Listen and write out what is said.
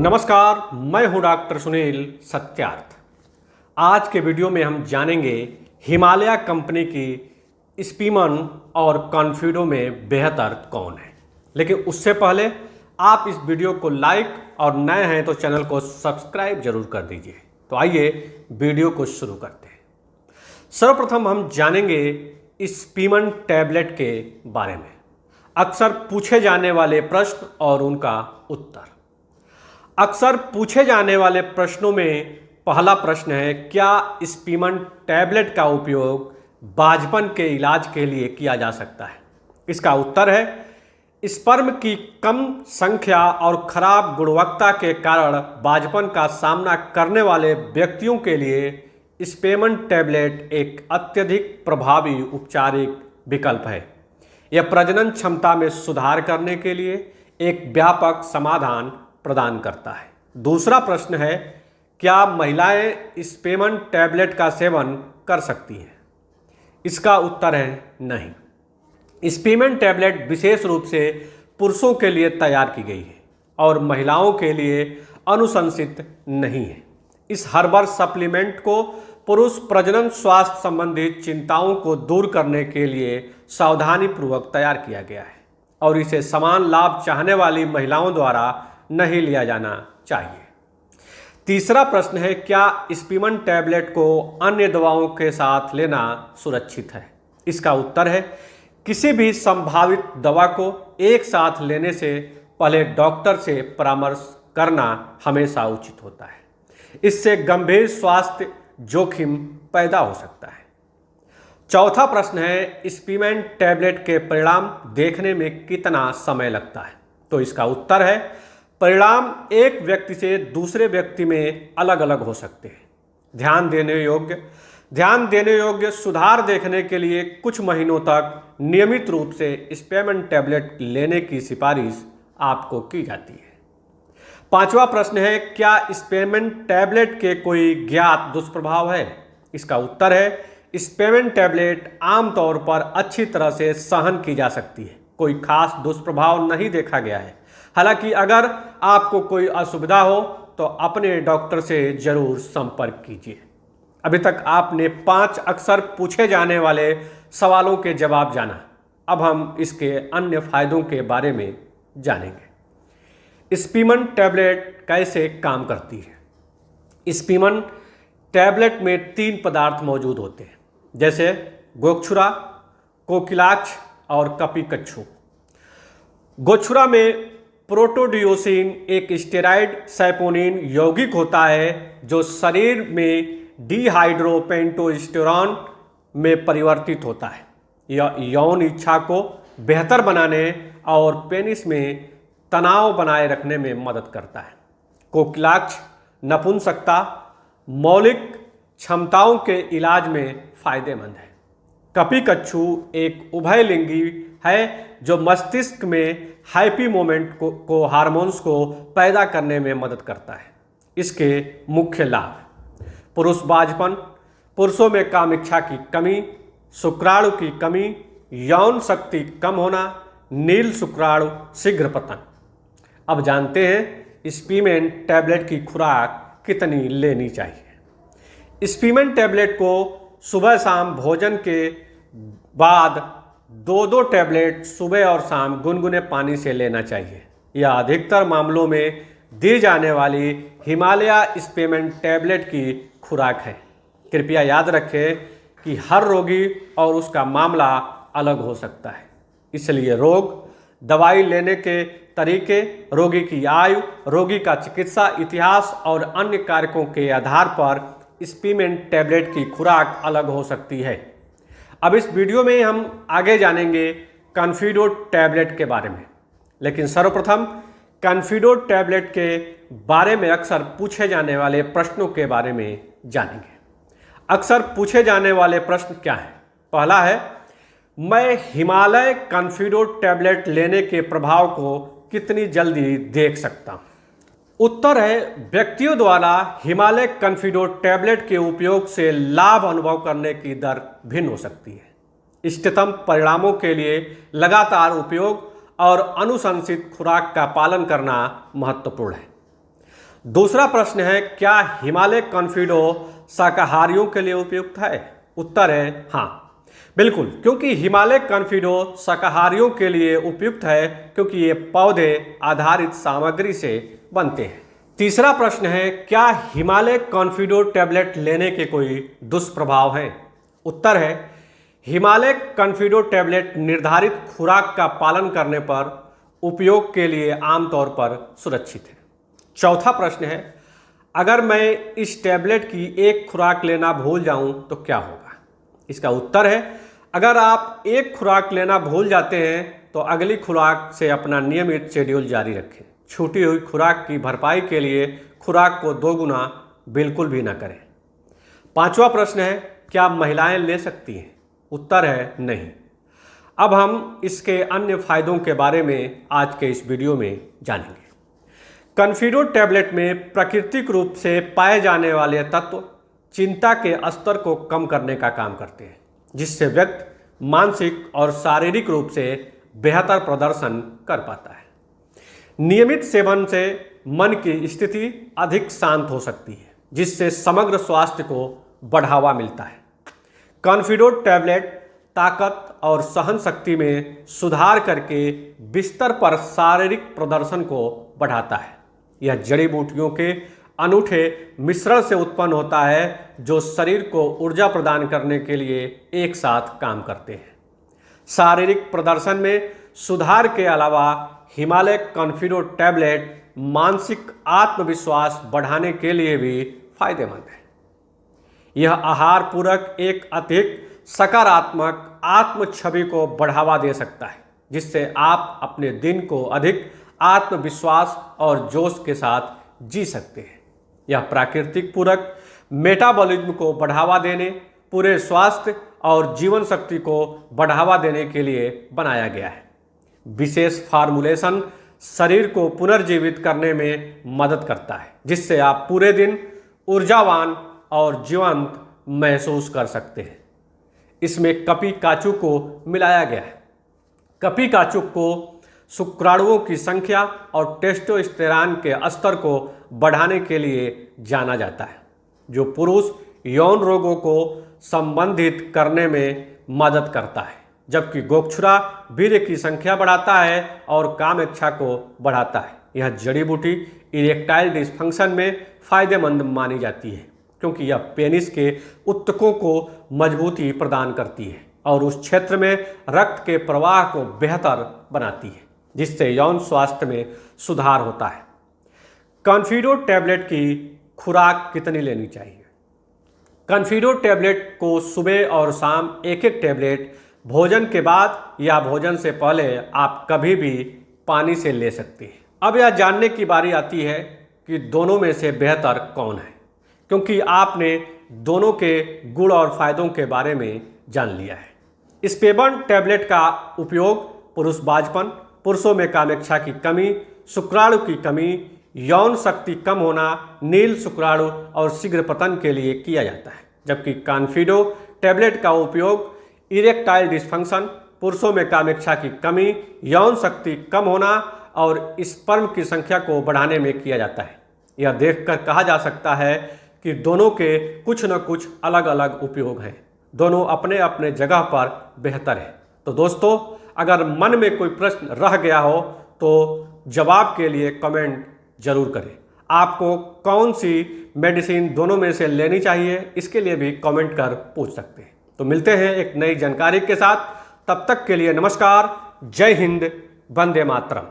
नमस्कार, मैं हूं डॉक्टर सुनील सत्यार्थ। आज के वीडियो में हम जानेंगे हिमालय कंपनी की स्पीमन और कॉन्फिडो में बेहतर कौन है। लेकिन उससे पहले आप इस वीडियो को लाइक और नए हैं तो चैनल को सब्सक्राइब जरूर कर दीजिए। तो आइए वीडियो को शुरू करते हैं। सर्वप्रथम हम जानेंगे स्पीमन टैबलेट के बारे में, अक्सर पूछे जाने वाले प्रश्न और उनका उत्तर। अक्सर पूछे जाने वाले प्रश्नों में पहला प्रश्न है, क्या स्पीमन टैबलेट का उपयोग बांझपन के इलाज के लिए किया जा सकता है? इसका उत्तर है, स्पर्म की कम संख्या और खराब गुणवत्ता के कारण बांझपन का सामना करने वाले व्यक्तियों के लिए स्पीमन टैबलेट एक अत्यधिक प्रभावी उपचारिक विकल्प है। यह प्रजनन क्षमता में सुधार करने के लिए एक व्यापक समाधान प्रदान करता है। दूसरा प्रश्न है, क्या महिलाएं स्पीमन टैबलेट का सेवन कर सकती हैं? इसका उत्तर है नहीं। स्पीमन टैबलेट विशेष रूप से पुरुषों के लिए तैयार की गई है और महिलाओं के लिए अनुशंसित नहीं है। इस हर्बल सप्लीमेंट को पुरुष प्रजनन स्वास्थ्य संबंधित चिंताओं को दूर करने के लिए सावधानीपूर्वक तैयार किया गया है और इसे समान लाभ चाहने वाली महिलाओं द्वारा नहीं लिया जाना चाहिए। तीसरा प्रश्न है, क्या स्पीमन टैबलेट को अन्य दवाओं के साथ लेना सुरक्षित है? इसका उत्तर है, किसी भी संभावित दवा को एक साथ लेने से पहले डॉक्टर से परामर्श करना हमेशा उचित होता है। इससे गंभीर स्वास्थ्य जोखिम पैदा हो सकता है। चौथा प्रश्न है, स्पीमन टैबलेट के परिणाम देखने में कितना समय लगता है? तो इसका उत्तर है, परिणाम एक व्यक्ति से दूसरे व्यक्ति में अलग अलग हो सकते हैं। ध्यान देने योग्य सुधार देखने के लिए कुछ महीनों तक नियमित रूप से स्पीमन टैबलेट लेने की सिफारिश आपको की जाती है। पांचवा प्रश्न है, क्या स्पीमन टैबलेट के कोई ज्ञात दुष्प्रभाव है? इसका उत्तर है, स्पीमन टैबलेट आमतौर पर अच्छी तरह से सहन की जा सकती है। कोई खास दुष्प्रभाव नहीं देखा गया है। हालांकि अगर आपको कोई असुविधा हो तो अपने डॉक्टर से जरूर संपर्क कीजिए। अभी तक आपने 5 अक्सर पूछे जाने वाले सवालों के जवाब जाना। अब हम इसके अन्य फायदों के बारे में जानेंगे। स्पीमन टैबलेट कैसे काम करती है? स्पीमन टैबलेट में 3 पदार्थ मौजूद होते हैं, जैसे गोक्षुरा, कोकिलाक्ष और कपिकच्छु। गोक्षुरा में प्रोटोडियोसिन एक स्टेरॉइड सैपोनिन यौगिक होता है जो शरीर में डिहाइड्रोपेंटोस्टेरोन में परिवर्तित होता है। यह यौन इच्छा को बेहतर बनाने और पेनिस में तनाव बनाए रखने में मदद करता है। कोकिलाक्ष नपुंसकता मौलिक क्षमताओं के इलाज में फायदेमंद है। कपिकच्छु एक उभयलिंगी है जो मस्तिष्क में हैप्पी मोमेंट को हार्मोन्स को पैदा करने में मदद करता है। इसके मुख्य लाभ: पुरुष बांझपन, पुरुषों में कामिच्छा की कमी, शुक्राणु की कमी, यौन शक्ति कम होना, नील शुक्राणु शीघ्र पतन। अब जानते हैं स्पीमन टैबलेट की खुराक कितनी लेनी चाहिए। स्पीमन टैबलेट को सुबह शाम भोजन के बाद 2-2 टैबलेट सुबह और शाम गुनगुने पानी से लेना चाहिए। यह अधिकतर मामलों में दी जाने वाली हिमालय स्पीमन टैबलेट की खुराक है। कृपया याद रखें कि हर रोगी और उसका मामला अलग हो सकता है, इसलिए रोग, दवाई लेने के तरीके, रोगी की आयु, रोगी का चिकित्सा इतिहास और अन्य कारकों के आधार पर स्पीमन टैबलेट की खुराक अलग हो सकती है। अब इस वीडियो में हम आगे जानेंगे कॉन्फिडो टैबलेट के बारे में, लेकिन सर्वप्रथम कॉन्फिडो टैबलेट के बारे में अक्सर पूछे जाने वाले प्रश्नों के बारे में जानेंगे। अक्सर पूछे जाने वाले प्रश्न क्या हैं? पहला है, मैं हिमालय कॉन्फिडो टैबलेट लेने के प्रभाव को कितनी जल्दी देख सकता हूँ? उत्तर है, व्यक्तियों द्वारा हिमालय कॉन्फिडो टैबलेट के उपयोग से लाभ अनुभव करने की दर भिन्न हो सकती है। इष्टतम परिणामों के लिए लगातार उपयोग और अनुशंसित खुराक का पालन करना महत्वपूर्ण है। दूसरा प्रश्न है, क्या हिमालय कॉन्फिडो शाकाहारियों के लिए उपयुक्त है? उत्तर है हाँ, बिल्कुल, क्योंकि हिमालय कॉन्फिडो शाकाहारियों के लिए उपयुक्त है क्योंकि ये पौधे आधारित सामग्री से बनते हैं। तीसरा प्रश्न है, क्या हिमालय कॉन्फिडो टैबलेट लेने के कोई दुष्प्रभाव हैं? उत्तर है, हिमालय कॉन्फिडो टैबलेट निर्धारित खुराक का पालन करने पर उपयोग के लिए आमतौर पर सुरक्षित है। चौथा प्रश्न है, अगर मैं इस टैबलेट की एक खुराक लेना भूल जाऊं तो क्या होगा? इसका उत्तर है, अगर आप एक खुराक लेना भूल जाते हैं तो अगली खुराक से अपना नियमित शेड्यूल जारी रखें। छूटी हुई खुराक की भरपाई के लिए खुराक को 2 गुना बिल्कुल भी ना करें। पांचवा प्रश्न है, क्या महिलाएं ले सकती हैं? उत्तर है नहीं। अब हम इसके अन्य फायदों के बारे में आज के इस वीडियो में जानेंगे। कॉन्फिडो टैबलेट में प्राकृतिक रूप से पाए जाने वाले तत्व चिंता के स्तर को कम करने का काम करते हैं, जिससे व्यक्ति मानसिक और शारीरिक रूप से बेहतर प्रदर्शन कर पाता है। नियमित सेवन से मन की स्थिति अधिक शांत हो सकती है, जिससे समग्र स्वास्थ्य को बढ़ावा मिलता है। कॉन्फिडो टैबलेट ताकत और सहन शक्ति में सुधार करके बिस्तर पर शारीरिक प्रदर्शन को बढ़ाता है। यह जड़ी बूटियों के अनूठे मिश्रण से उत्पन्न होता है जो शरीर को ऊर्जा प्रदान करने के लिए एक साथ काम करते हैं। शारीरिक प्रदर्शन में सुधार के अलावा हिमालय कॉन्फिडो टैबलेट मानसिक आत्मविश्वास बढ़ाने के लिए भी फायदेमंद है। यह आहार पूरक एक अधिक सकारात्मक आत्म छवि को बढ़ावा दे सकता है, जिससे आप अपने दिन को अधिक आत्मविश्वास और जोश के साथ जी सकते हैं। यह प्राकृतिक पूरक मेटाबॉलिज्म को बढ़ावा देने, पूरे स्वास्थ्य और जीवन शक्ति को बढ़ावा देने के लिए बनाया गया है। विशेष फार्मूलेशन शरीर को पुनर्जीवित करने में मदद करता है, जिससे आप पूरे दिन ऊर्जावान और जीवंत महसूस कर सकते हैं। इसमें कपी काचू को मिलाया गया है। कपी काचू को शुक्राणुओं की संख्या और टेस्टोस्टेरोन के स्तर को बढ़ाने के लिए जाना जाता है, जो पुरुष यौन रोगों को संबंधित करने में मदद करता है, जबकि गोक्षुरा वीर्य की संख्या बढ़ाता है और काम इच्छा को बढ़ाता है। यह जड़ी बूटी इरेक्टाइल डिस्फंक्शन में फायदेमंद मानी जाती है, क्योंकि यह पेनिस के ऊतकों को मजबूती प्रदान करती है और उस क्षेत्र में रक्त के प्रवाह को बेहतर बनाती है, जिससे यौन स्वास्थ्य में सुधार होता है। कॉन्फिडो टैबलेट की खुराक कितनी लेनी चाहिए? कॉन्फिडो टैबलेट को सुबह और शाम एक एक टैबलेट भोजन के बाद या भोजन से पहले आप कभी भी पानी से ले सकते हैं। अब यह जानने की बारी आती है कि दोनों में से बेहतर कौन है, क्योंकि आपने दोनों के गुण और फायदों के बारे में जान लिया है। स्पेबन टैबलेट का उपयोग पुरुषबाजपन, पुरुषों में कामेच्छा की कमी, शुक्राणु की कमी, यौन शक्ति कम होना, नील शुक्राणु और शीघ्र पतन के लिए किया जाता है, जबकि कॉन्फिडो टैबलेट का उपयोग इरेक्टाइल डिस्फंक्शन, पुरुषों में कामेच्छा की कमी, यौन शक्ति कम होना और स्पर्म की संख्या को बढ़ाने में किया जाता है। यह देखकर कहा जा सकता है कि दोनों के कुछ न कुछ अलग अलग उपयोग हैं। दोनों अपने अपने जगह पर बेहतर है। तो दोस्तों, अगर मन में कोई प्रश्न रह गया हो तो जवाब के लिए कमेंट जरूर करें। आपको कौन सी मेडिसिन दोनों में से लेनी चाहिए, इसके लिए भी कमेंट कर पूछ सकते हैं। तो मिलते हैं एक नई जानकारी के साथ। तब तक के लिए नमस्कार, जय हिंद, वंदे मातरम।